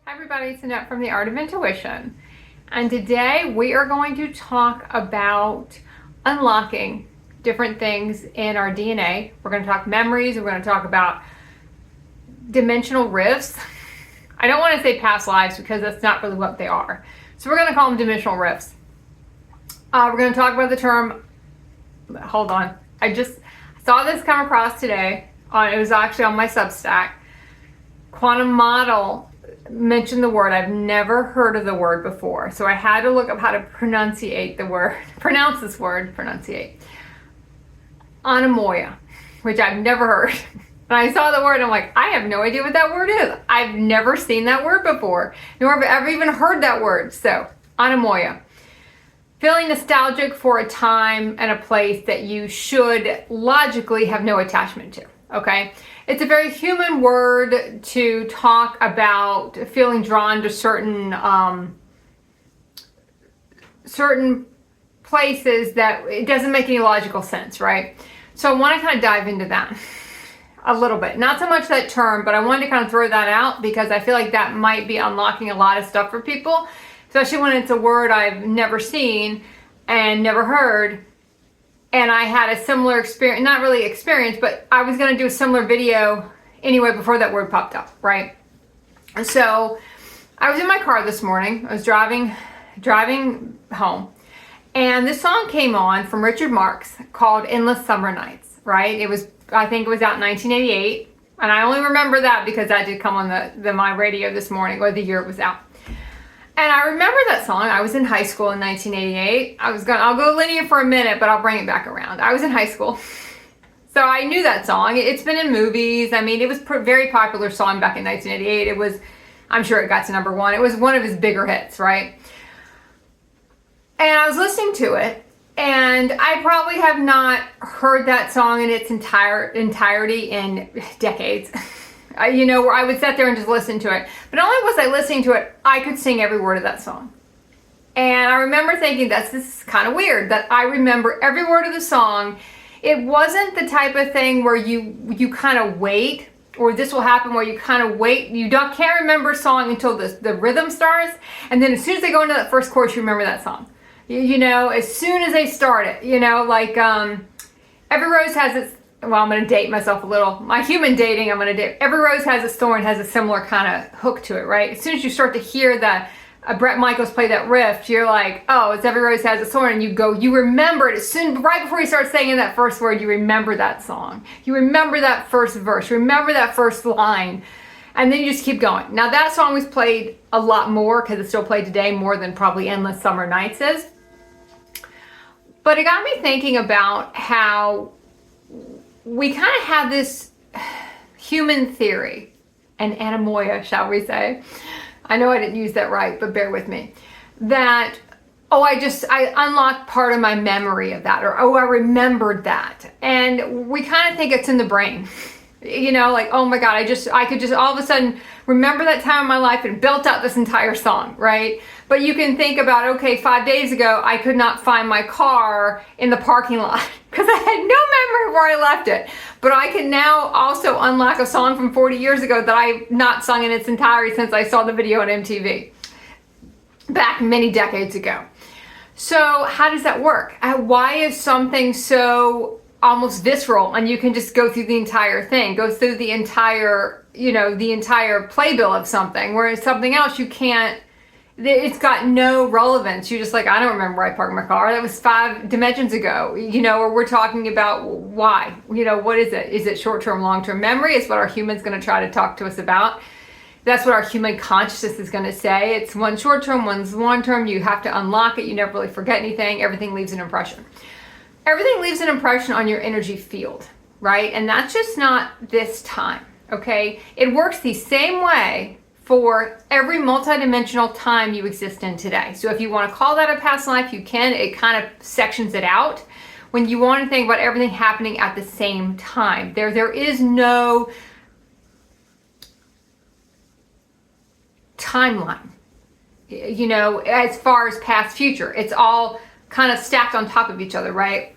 Hi everybody, it's Annette from The Art of Intuition. And today we are going to talk about unlocking different things in our DNA. We're going to talk memories, we're going to talk about dimensional rifts. I don't want to say past lives because that's not really what they are. So we're going to call them dimensional rifts. We're going to talk about the term, hold on, I just saw this come across today. It was actually on my Substack. Quantum Model mentioned the word. I've never heard of the word before, so I had to look up how to pronounce this word, Anemoia, which I've never heard. And I saw the word, I'm like, I have no idea what that word is. I've never seen that word before, nor have I ever even heard that word. So, Anemoia. Feeling nostalgic for a time and a place that you should logically have no attachment to, okay? It's a very human word to talk about feeling drawn to certain places that it doesn't make any logical sense, right? So I want to kind of dive into that a little bit. Not so much that term, but I wanted to kind of throw that out because I feel like that might be unlocking a lot of stuff for people, especially when it's a word I've never seen and never heard. And I had a similar experience, not really experience, but I was going to do a similar video anyway before that word popped up, right? So I was in my car this morning. I was driving home, and this song came on from Richard Marx called Endless Summer Nights, right? I think it was out in 1988, and I only remember that because that did come on my radio this morning, or the year it was out. And I remember that song. I was in high school in 1988. I'll go linear for a minute, but I'll bring it back around. I was in high school. So I knew that song. It's been in movies. I mean, it was a very popular song back in 1988. I'm sure it got to number one. It was one of his bigger hits, right? And I was listening to it, and I probably have not heard that song in its entirety in decades. Where I would sit there and just listen to it. But not only was I listening to it, I could sing every word of that song. And I remember thinking, this is kind of weird that I remember every word of the song. It wasn't the type of thing where you kind of wait, or this will happen where you kind of wait. Can't remember a song until the rhythm starts. And then as soon as they go into that first chorus, you remember that song. As soon as they start it, every rose has its, well, I'm going to date myself a little. My human dating, every rose has its thorn, has a similar kind of hook to it, right? As soon as you start to hear Bret Michaels play that riff, you're like, oh, it's every rose has its thorn, and you remember it right before you start saying that first word, you remember that song. You remember that first verse, you remember that first line, and then you just keep going. Now that song was played a lot more, because it's still played today, more than probably Endless Summer Nights is. But it got me thinking about how we kind of have this human theory, an anemoia, shall we say. I know I didn't use that right, but bear with me. That, I unlocked part of my memory of that, or, I remembered that. And we kind of think it's in the brain. Oh my God, I could just all of a sudden remember that time in my life and built out this entire song, right? But you can think about, 5 days ago, I could not find my car in the parking lot because I had no memory of where I left it. But I can now also unlock a song from 40 years ago that I've not sung in its entirety since I saw the video on MTV back many decades ago. So how does that work? Why is something so almost visceral and you can just go through the entire thing, go through the entire playbill of something, whereas something else you can't, it's got no relevance. You're just like, I don't remember where I parked my car. That was 5 dimensions ago, or we're talking about why, what is it? Is it short-term, long-term memory? It's what our human's going to try to talk to us about. That's what our human consciousness is going to say. It's one short-term, one's long-term. You have to unlock it. You never really forget anything. Everything leaves an impression. Everything leaves an impression on your energy field, right? And that's just not this time, okay? It works the same way for every multidimensional time you exist in today. So if you want to call that a past life, you can. It kind of sections it out. When you want to think about everything happening at the same time, there is no timeline, as far as past, future. It's all kind of stacked on top of each other, right?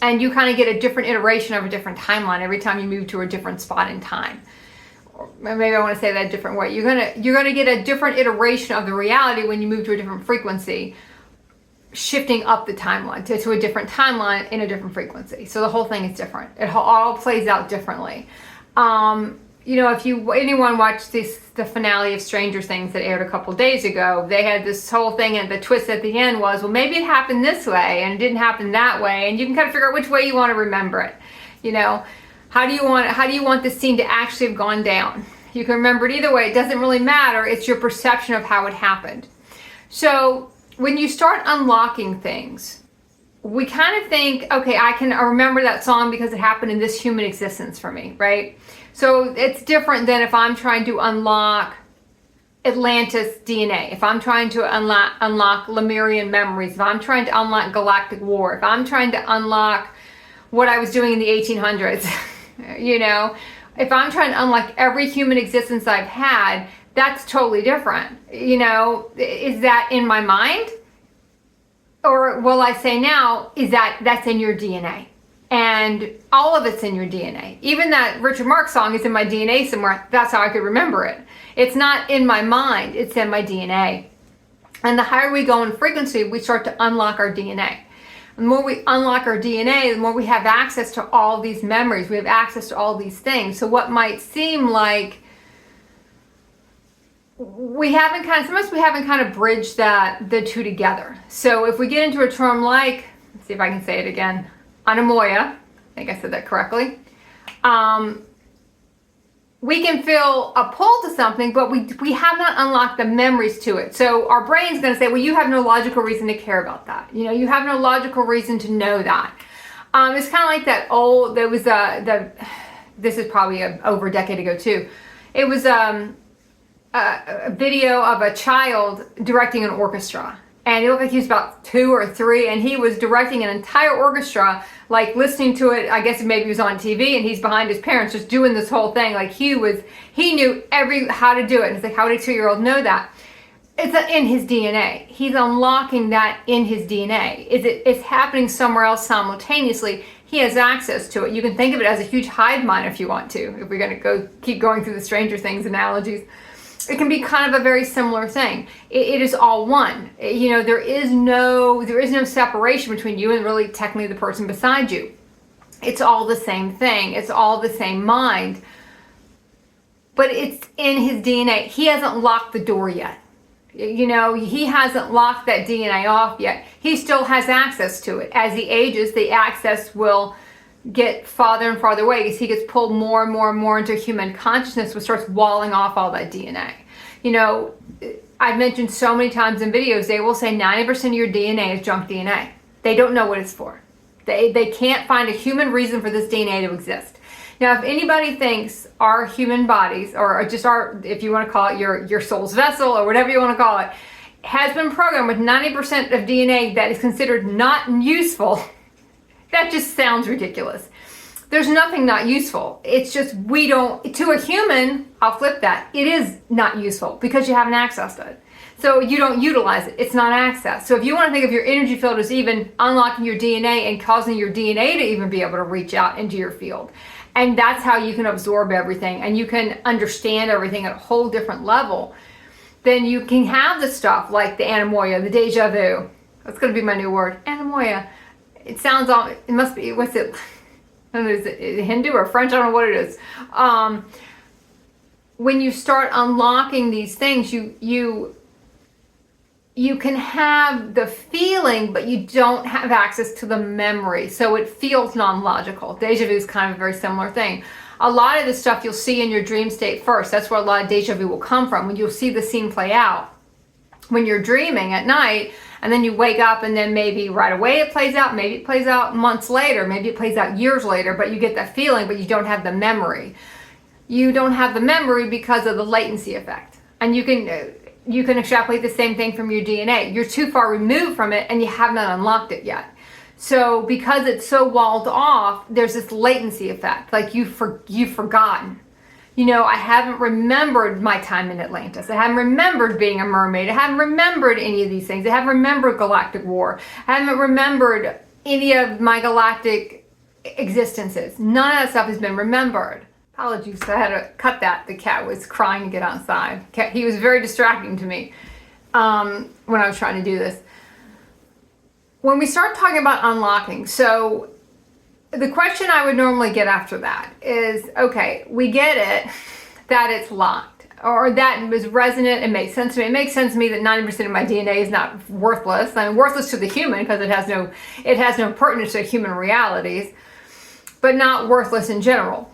And you kind of get a different iteration of a different timeline every time you move to a different spot in time. or maybe I want to say that a different way. You're gonna get a different iteration of the reality when you move to a different frequency, shifting up the timeline to a different timeline in a different frequency. So the whole thing is different. It all plays out differently. If anyone watched the finale of Stranger Things that aired a couple days ago, they had this whole thing, and the twist at the end was, well, maybe it happened this way and it didn't happen that way, and you can kind of figure out which way you want to remember it. How do you want this scene to actually have gone down? You can remember it either way. It doesn't really matter. It's your perception of how it happened. So when you start unlocking things, we kind of think, okay, I remember that song because it happened in this human existence for me, right? So it's different than if I'm trying to unlock Atlantis DNA, if I'm trying to unlock Lemurian memories, if I'm trying to unlock galactic war, if I'm trying to unlock what I was doing in the 1800s, if I'm trying to unlock every human existence I've had, that's totally different. Is that in my mind? Or will I say now, that's in your DNA? And all of it's in your DNA. Even that Richard Marx song is in my DNA somewhere. That's how I could remember it. It's not in my mind, it's in my DNA. And the higher we go in frequency, we start to unlock our DNA. The more we unlock our DNA, the more we have access to all these memories. We have access to all these things. So what might seem like sometimes we haven't kind of bridged the two together. So if we get into a term like, let's see if I can say it again, Anemoia, I think I said that correctly, we can feel a pull to something, but we have not unlocked the memories to it. So our brain's going to say, well, you have no logical reason to care about that. You have no logical reason to know that. It's kind of like that old, this is probably over a decade ago too. It was a video of a child directing an orchestra. And it looked like he was about 2 or 3, and he was directing an entire orchestra, like listening to it. I guess maybe he was on TV, and he's behind his parents just doing this whole thing. Like he knew how to do it. And it's like, how did a 2-year-old know that? It's in his DNA. He's unlocking that in his DNA. It's happening somewhere else simultaneously. He has access to it. You can think of it as a huge hive mind if you want to, if we're going to keep going through the Stranger Things analogies. It can be kind of a very similar thing. It is all one. There is no separation between you and really technically the person beside you. It's all the same thing. It's all the same mind. But it's in his DNA. He hasn't locked the door yet. He hasn't locked that DNA off yet. He still has access to it. As he ages, the access will get farther and farther away as he gets pulled more and more and more into human consciousness, which starts walling off all that DNA. I've mentioned so many times in videos, they will say 90% of your DNA is junk DNA. They don't know what it's for. They can't find a human reason for this DNA to exist. Now, if anybody thinks our human bodies, or just if you want to call it your soul's vessel, or whatever you want to call it, has been programmed with 90% of DNA that is considered not useful, that just sounds ridiculous. There's nothing not useful. It's just to a human, I'll flip that. It is not useful because you haven't accessed it. So you don't utilize it. It's not accessed. So if you want to think of your energy field as even unlocking your DNA and causing your DNA to even be able to reach out into your field. And that's how you can absorb everything and you can understand everything at a whole different level. Then you can have the stuff like the anemoia, the deja vu. That's going to be my new word, anemoia. It sounds it must be, what's it? I don't know, is it Hindu or French? I don't know what it is. When you start unlocking these things, you can have the feeling, but you don't have access to the memory. So it feels non-logical. Deja vu is kind of a very similar thing. A lot of this stuff you'll see in your dream state first. That's where a lot of deja vu will come from, when you'll see the scene play out. When you're dreaming at night, and then you wake up and then maybe right away it plays out, maybe it plays out months later, maybe it plays out years later, but you get that feeling, but you don't have the memory. You don't have the memory because of the latency effect. And you can extrapolate the same thing from your DNA. You're too far removed from it and you have not unlocked it yet. So because it's so walled off, there's this latency effect, like you've forgotten. I haven't remembered my time in Atlantis. I haven't remembered being a mermaid. I haven't remembered any of these things. I haven't remembered galactic war. I haven't remembered any of my galactic existences. None of that stuff has been remembered. Apologies, I had to cut that. The cat was crying to get outside. He was very distracting to me when I was trying to do this. When we start talking about unlocking, so the question I would normally get after that is, okay, we get it that it's locked, or that was resonant and makes sense to me. It makes sense to me that 90% of my DNA is not worthless. I mean, worthless to the human because it has no pertinence to human realities, but not worthless in general.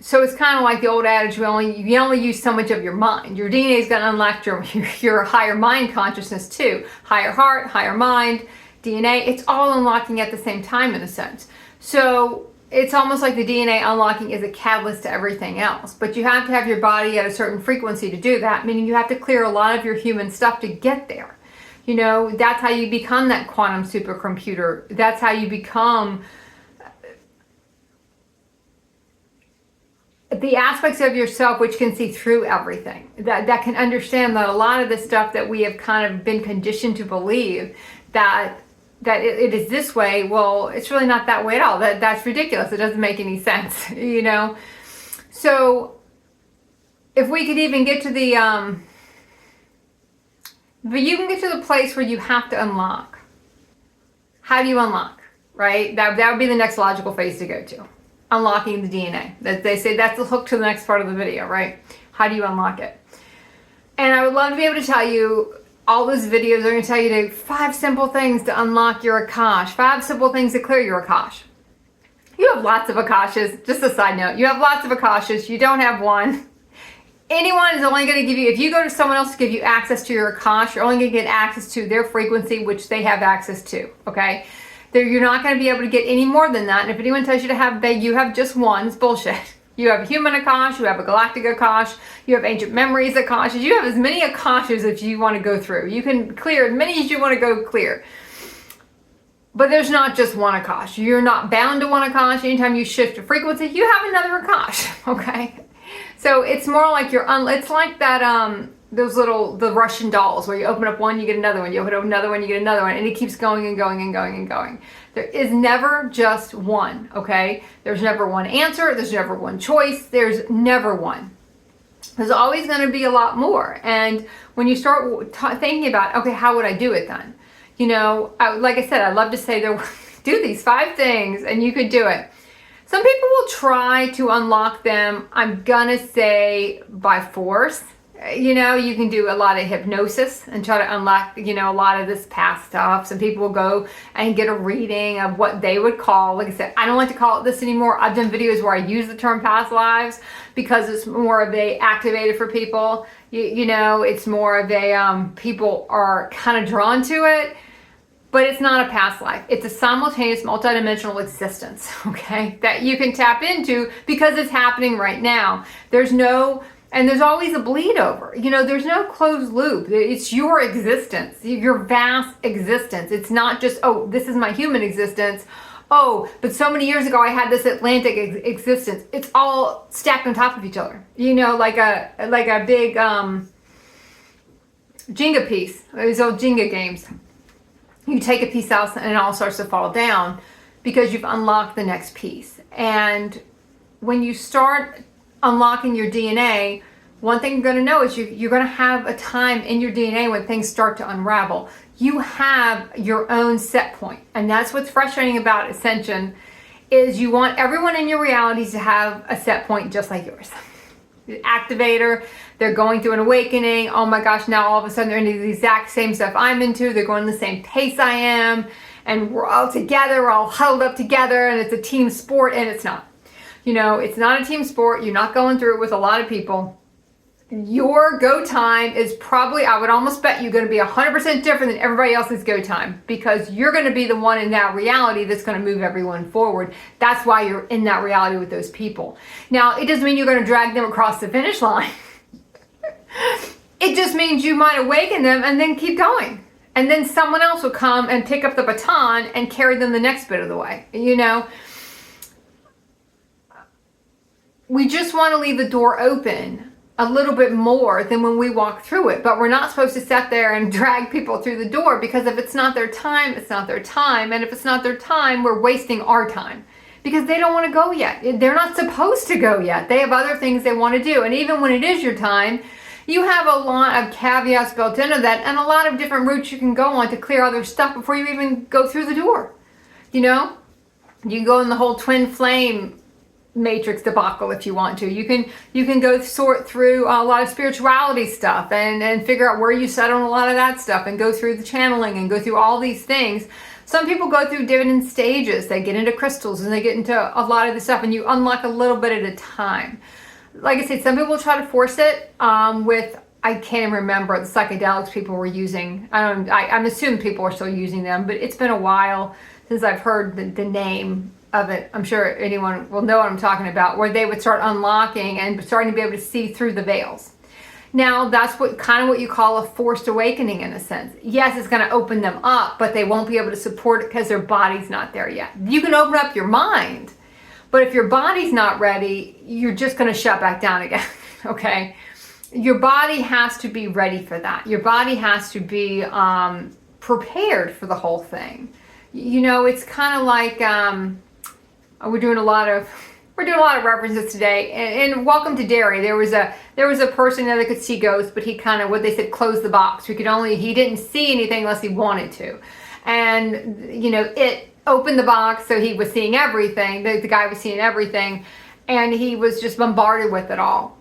So it's kind of like the old adage, you only use so much of your mind. Your DNA is going to unlock your higher mind consciousness too. Higher heart, higher mind, DNA, it's all unlocking at the same time in a sense. So it's almost like the DNA unlocking is a catalyst to everything else. But you have to have your body at a certain frequency to do that, meaning you have to clear a lot of your human stuff to get there. You know, that's how you become that quantum supercomputer. That's how you become the aspects of yourself which can see through everything, that can understand that a lot of the stuff that we have kind of been conditioned to believe that it is this way, well, it's really not that way at all. That's ridiculous. It doesn't make any sense, you know. So if we could even get to but you can get to the place where you have to unlock. How do you unlock, right? That would be the next logical phase to go to. Unlocking the DNA. That they say that's the hook to the next part of the video, right? How do you unlock it? And I would love to be able to tell you, all those videos are going to tell you 5 simple things to unlock your Akash, 5 simple things to clear your Akash. You have lots of Akashas. Just a side note, you have lots of Akashas. You don't have one. Anyone is only going to give you, if you go to someone else to give you access to your Akash, you're only going to get access to their frequency, which they have access to, okay? You're not going to be able to get any more than that. And if anyone tells you to have you have just one, it's bullshit. You have a human Akash, you have a galactic Akash, you have ancient memories Akashas, you have as many Akashas as you want to go through. You can clear as many as you want to go clear. But there's not just one Akash. You're not bound to one Akash. Anytime you shift a frequency, you have another Akash, okay? So it's more like it's like that, the Russian dolls where you open up one, you get another one, you open up another one, you get another one, and it keeps going and going and going and going. There is never just one, okay? There's never one answer, there's never one choice, there's never one. There's always going to be a lot more. And when you start thinking about, okay, how would I do it then? You know, like I said, I love to say, do these 5 things and you could do it. Some people will try to unlock them, I'm gonna say, by force. You know, you can do a lot of hypnosis and try to unlock, you know, a lot of this past stuff. Some people will go and get a reading of what they would call, like I said, I don't like to call it this anymore. I've done videos where I use the term past lives because it's more of a activated for people. You know, it's more of a, people are kind of drawn to it, but it's not a past life. It's a simultaneous multidimensional existence, okay, that you can tap into because it's happening right now. And there's always a bleed over. You know, there's no closed loop. It's your existence, your vast existence. It's not just, oh, this is my human existence. Oh, but so many years ago I had this Atlantic existence. It's all stacked on top of each other. You know, like a big Jenga piece. Those old Jenga games. You take a piece out and it all starts to fall down because you've unlocked the next piece. And when you start unlocking your DNA, one thing you're going to know is you're going to have a time in your DNA when things start to unravel. You have your own set point, and that's what's frustrating about Ascension, is you want everyone in your reality to have a set point just like yours. The activator, they're going through an awakening. Oh my gosh, now all of a sudden they're into the exact same stuff I'm into. They're going the same pace I am, and we're all together, we're all huddled up together, and it's a team sport, and it's not. You know, it's not a team sport. You're not going through it with a lot of people. Your go time is probably, I would almost bet you're going to be 100% different than everybody else's go time, because you're going to be the one in that reality that's going to move everyone forward. That's why you're in that reality with those people. Now, it doesn't mean you're going to drag them across the finish line. It just means you might awaken them and then keep going. And then someone else will come and pick up the baton and carry them the next bit of the way, you know? We just want to leave the door open a little bit more than when we walk through it, but we're not supposed to sit there and drag people through the door, because if it's not their time, it's not their time. And if it's not their time, we're wasting our time, because they don't want to go yet. They're not supposed to go yet. They have other things they want to do. And even when it is your time, you have a lot of caveats built into that and a lot of different routes you can go on to clear other stuff before you even go through the door. You know, you can go in the whole twin flame matrix debacle if you want to. You can go sort through a lot of spirituality stuff and figure out where you set on a lot of that stuff and go through the channeling and go through all these things. Some people go through different stages. They get into crystals and they get into a lot of the stuff, and you unlock a little bit at a time. Like I said, some people try to force it with, I can't even remember the psychedelics people were using. I'm assuming people are still using them, but it's been a while since I've heard the name of it. I'm sure anyone will know what I'm talking about, where they would start unlocking and starting to be able to see through the veils. Now, that's what you call a forced awakening in a sense. Yes, it's going to open them up, but they won't be able to support it because their body's not there yet. You can open up your mind, but if your body's not ready, you're just going to shut back down again, okay? Your body has to be ready for that. Your body has to be prepared for the whole thing. You know, it's kind of like we're doing a lot of references today. And welcome to Derry. There was a person there that could see ghosts, but he kind of, what they said, closed the box. He didn't see anything unless he wanted to. And, you know, it opened the box, so he was seeing everything. The guy was seeing everything, and he was just bombarded with it all.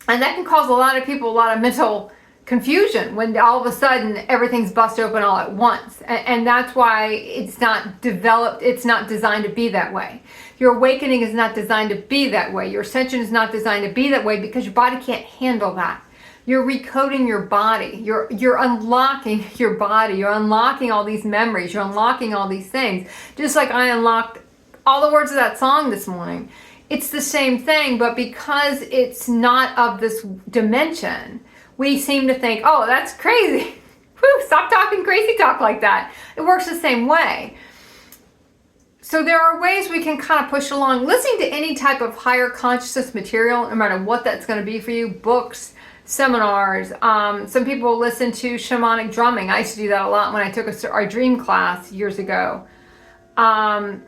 And that can cause a lot of people a lot of mental confusion when all of a sudden everything's bust open all at once. And that's why it's not developed, it's not designed to be that way. Your awakening is not designed to be that way. Your ascension is not designed to be that way because your body can't handle that. You're recoding your body. You're unlocking your body. You're unlocking all these memories. You're unlocking all these things. Just like I unlocked all the words of that song this morning. It's the same thing, but because it's not of this dimension, we seem to think, oh, that's crazy. Whew, stop talking crazy talk like that. It works the same way. So there are ways we can kind of push along. Listening to any type of higher consciousness material, no matter what that's going to be for you, books, seminars. Some people listen to shamanic drumming. I used to do that a lot when I took our dream class years ago. It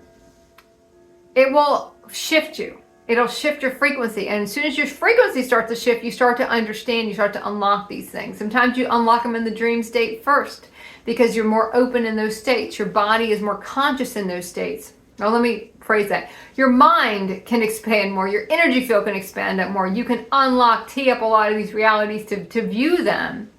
will shift you. It'll shift your frequency. And as soon as your frequency starts to shift, you start to understand, you start to unlock these things. Sometimes you unlock them in the dream state first because you're more open in those states. Your body is more conscious in those states. Now, let me phrase that. Your mind can expand more. Your energy field can expand up more. You can tee up a lot of these realities to view them.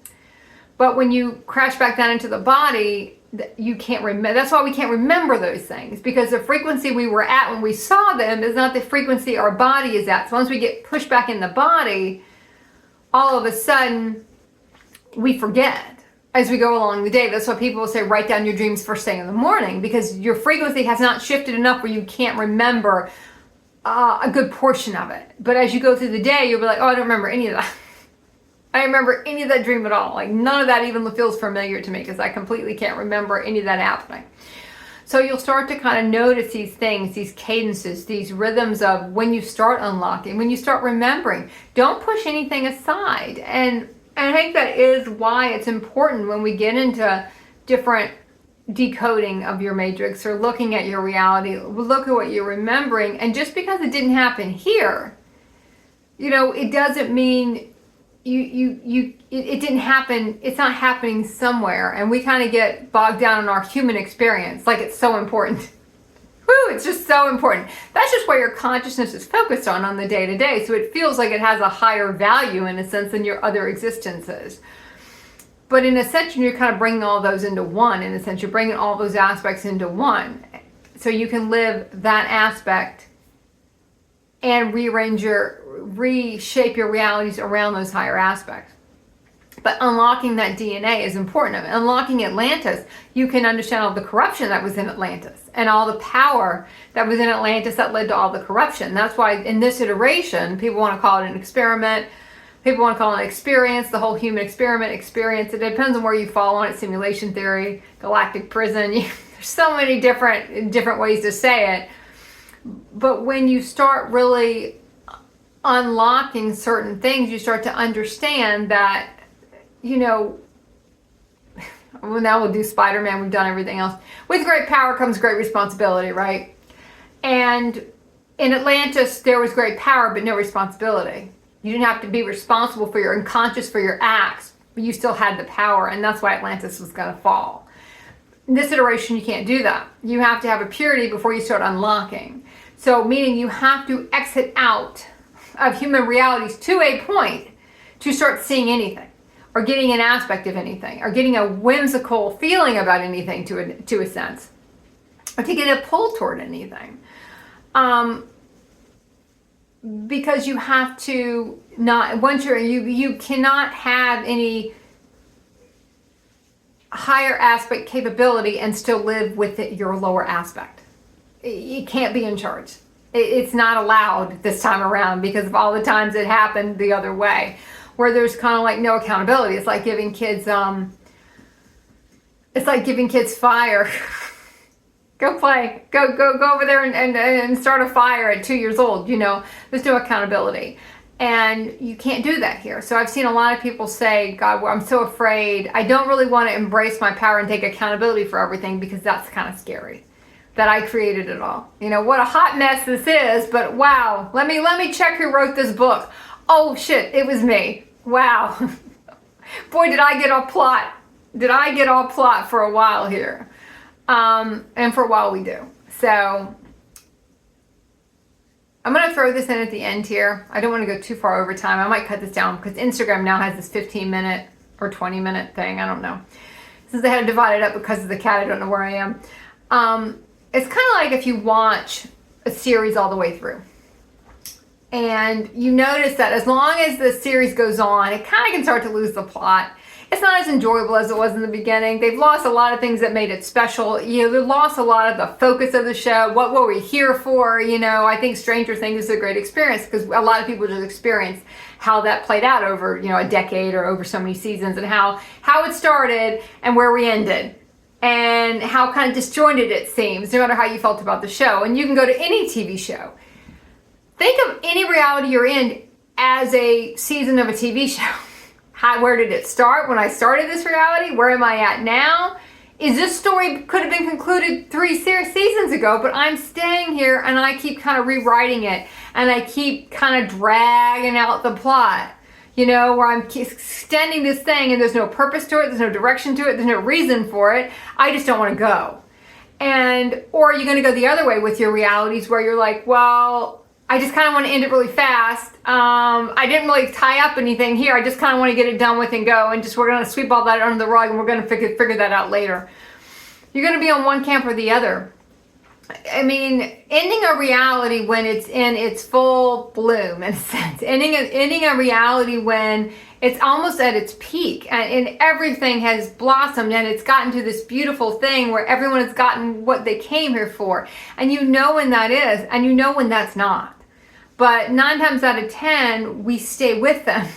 But when you crash back down into the body, you can't remember. That's why we can't remember those things, because the frequency we were at when we saw them is not the frequency our body is at. So once we get pushed back in the body, all of a sudden we forget as we go along the day. That's why people will say write down your dreams first thing in the morning, because your frequency has not shifted enough where you can't remember a good portion of it. But as you go through the day, you'll be like, oh, I don't remember any of that. I don't remember any of that dream at all. Like, none of that even feels familiar to me because I completely can't remember any of that happening. So you'll start to kind of notice these things, these cadences, these rhythms of when you start unlocking, when you start remembering. Don't push anything aside. And I think that is why it's important when we get into different decoding of your matrix or looking at your reality, look at what you're remembering. And just because it didn't happen here, you know, it doesn't mean it didn't happen. It's not happening somewhere. And we kind of get bogged down in our human experience like it's so important. Woo, it's just so important. That's just where your consciousness is focused on the day to day. So it feels like it has a higher value in a sense than your other existences. But in a sense, you're kind of bringing all those into one. In a sense, you're bringing all those aspects into one. So you can live that aspect and reshape your realities around those higher aspects. But unlocking that DNA is important. Unlocking Atlantis, you can understand all the corruption that was in Atlantis and all the power that was in Atlantis that led to all the corruption. That's why in this iteration, people want to call it an experiment. People want to call it an experience, the whole human experiment experience. It depends on where you fall on it. Simulation theory, galactic prison. There's so many different ways to say it. But when you start really unlocking certain things, you start to understand that, you know, well, now we'll do Spider-Man, we've done everything else. With great power comes great responsibility, right? And in Atlantis, there was great power, but no responsibility. You didn't have to be responsible for your unconscious for your acts, but you still had the power, and that's why Atlantis was going to fall. In this iteration, you can't do that. You have to have a purity before you start unlocking. So, meaning you have to exit out of human realities to a point to start seeing anything, or getting an aspect of anything, or getting a whimsical feeling about anything to a sense, or to get a pull toward anything. Because you have to not, once you cannot have any higher aspect capability and still live with your lower aspect. You can't be in charge. It's not allowed this time around because of all the times it happened the other way, where there's kind of like no accountability. It's like giving kids fire. Go play. Go over there and start a fire at 2 years old. You know, there's no accountability. And you can't do that here. So I've seen a lot of people say, God, well, I'm so afraid. I don't really want to embrace my power and take accountability for everything because that's kind of scary. That I created it all. You know, what a hot mess this is, but wow. Let me check who wrote this book. Oh shit, it was me. Wow. Boy, did I get off plot. Did I get off plot for a while here. And for a while we do. So I'm going to throw this in at the end here. I don't want to go too far over time. I might cut this down because Instagram now has this 15-minute or 20-minute thing. I don't know. Since they had to divide it up because of the cat, I don't know where I am. It's kind of like if you watch a series all the way through. And you notice that as long as the series goes on, it kind of can start to lose the plot. It's not as enjoyable as it was in the beginning. They've lost a lot of things that made it special. You know, they lost a lot of the focus of the show. What were we here for? You know, I think Stranger Things is a great experience because a lot of people just experience how that played out over, you know, a decade or over so many seasons, and how it started and where we ended, and how kind of disjointed it seems, no matter how you felt about the show. And you can go to any TV show. Think of any reality you're in as a season of a TV show. Where did it start when I started this reality? Where am I at now? Is this story could have been concluded 3 seasons ago, but I'm staying here and I keep kind of rewriting it, and I keep kind of dragging out the plot, you know, where I'm extending this thing and there's no purpose to it, there's no direction to it, there's no reason for it. I just don't want to go. Or you're going to go the other way with your realities where you're like, well, I just kind of want to end it really fast. I didn't really tie up anything here. I just kind of want to get it done with and go, and we're going to sweep all that under the rug, and we're going to figure that out later. You're going to be on one camp or the other. I mean, ending a reality when it's in its full bloom, in a sense. Ending a reality when it's almost at its peak and everything has blossomed and it's gotten to this beautiful thing where everyone has gotten what they came here for. And you know when that is, and you know when that's not. But 9 times out of 10, we stay with them,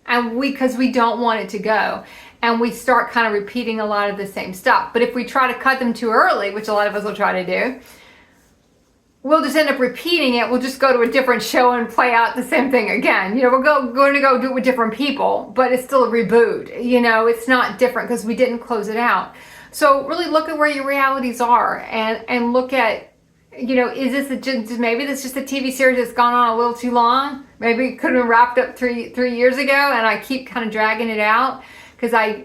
and because we don't want it to go. And we start kind of repeating a lot of the same stuff. But if we try to cut them too early, which a lot of us will try to do, we'll just end up repeating it. We'll just go to a different show and play out the same thing again. You know, we're going to go do it with different people, but it's still a reboot. You know, it's not different because we didn't close it out. So really look at where your realities are, and look at, you know, is this maybe this is just a TV series that's gone on a little too long? Maybe it could have been wrapped up three years ago, and I keep kind of dragging it out because I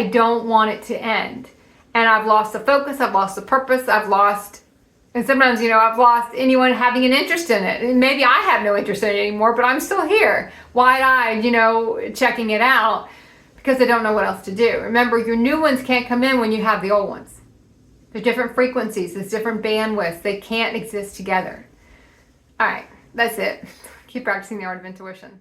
don't want it to end. And I've lost the focus, I've lost the purpose, and sometimes, you know, I've lost anyone having an interest in it. And maybe I have no interest in it anymore, but I'm still here, wide-eyed, you know, checking it out because I don't know what else to do. Remember, your new ones can't come in when you have the old ones. There's different frequencies, there's different bandwidths. They can't exist together. All right, that's it. Keep practicing the art of intuition.